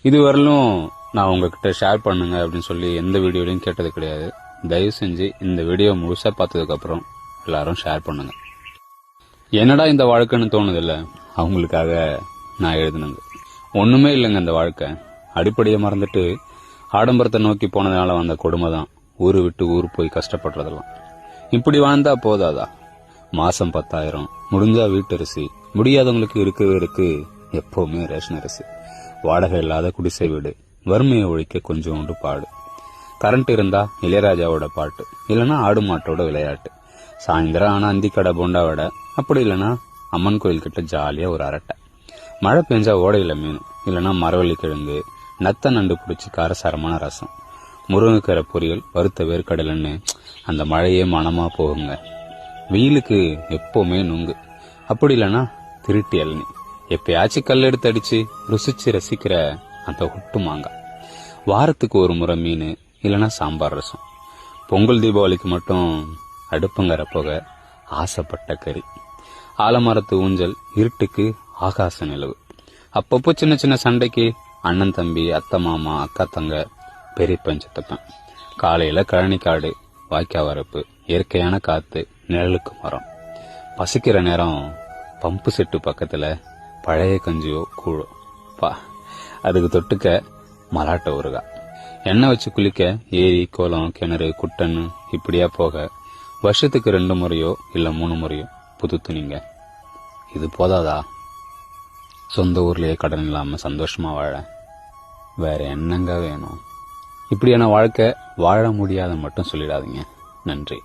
இதுவரையிலும் நான் உங்ககிட்ட ஷேர் பண்ணுங்க அப்படின்னு சொல்லி எந்த வீடியோலையும் கேட்டது கிடையாது. தயவு செஞ்சு இந்த வீடியோ முழுசா பார்த்ததுக்கு அப்புறம் எல்லாரும் ஷேர் பண்ணுங்க. என்னடா இந்த வாழ்க்கைன்னு தோணுதில்ல, அவங்களுக்காக நான் எழுதினது. ஒண்ணுமே இல்லைங்க இந்த வாழ்க்கை. அடிப்படையை மறந்துட்டு ஆடம்பரத்தை நோக்கி போனதுனால வந்த கொடுமை தான் ஊரு விட்டு ஊர் போய் கஷ்டப்படுறதெல்லாம். இப்படி வாழ்ந்தா போதாதா? மாசம் 10,000, முடிஞ்சா வீட்டரிசி, முடியாதவங்களுக்கு இருக்கவே இருக்கு எப்பவுமே ரேஷன் அரிசி, வாடகை இல்லாத குடிசை வீடு, வறுமையை ஒழிக்க கொஞ்சோண்டு பாடு, கரண்ட் இருந்தா இளையராஜாவோட பாட்டு, இல்லைன்னா ஆடு மாட்டோட விளையாட்டு, சாயந்தரம் ஆனா அந்திக்கடை போண்டா விட, அப்படி இல்லைன்னா அம்மன் கோயில் கிட்ட ஜாலியா ஒரு அரட்டை, மழை பெஞ்சா ஓடையில மீன், இல்லைன்னா மரவள்ளி கிழங்கு, நத்த நண்டு பிடிச்சி காரசாரமான ரசம், முருங்கைக்கரை பொரியல், வறுத்த வேர்க்கடலன்னு அந்த மழையே மனமா போகுங்க. வெயிலுக்கு எப்பவுமே நுங்கு, அப்படி இல்லைன்னா திருட்டி இளநி, எப்பயாச்சும் கல் எடுத்து அடிச்சு ருசிச்சு ரசிக்கிற அந்த ஒட்டு மாங்காய், வாரத்துக்கு ஒரு முறை மீன், இல்லைன்னா சாம்பார் ரசம், பொங்கல் தீபாவளிக்கு மட்டும் அடுப்பங்கரை போக ஆசைப்பட்ட கறி, ஆலமரத்து ஊஞ்சல், இருட்டுக்கு ஆகாச நிலவு, அப்பப்போ சின்ன சின்ன சண்டைக்கு அண்ணன் தம்பி, அத்தை மாமா, அக்கா தங்க, பெரிய பஞ்சத்தப்பன், காலையில கழனிக்காடு, வாய்க்கா வரப்பு, இயற்கையான காத்து, நிழலுக்கு மரம், பசிக்கிற நேரம் பம்பு செட்டு பக்கத்துல பழைய கஞ்சியோ கூழோ, அதுக்கு தொட்டுக்க மலாட்ட ஊறுகாய், எண்ணெய் வச்சு குளிக்க ஏரி, குளம், கிணறு, குட்டன்னு இப்படியா போக வருஷத்துக்கு 2 முறையோ இல்ல 3 முறையோ புது துணிங்க. இது போதாதா? சொந்த ஊர்லயே கடன் இல்லாம சந்தோஷமா வாழ வேற என்னங்க வேணும்? இப்படியான வாழ்க்கை வாழ முடியாத மட்டும் சொல்லிடாதீங்க. நன்றி.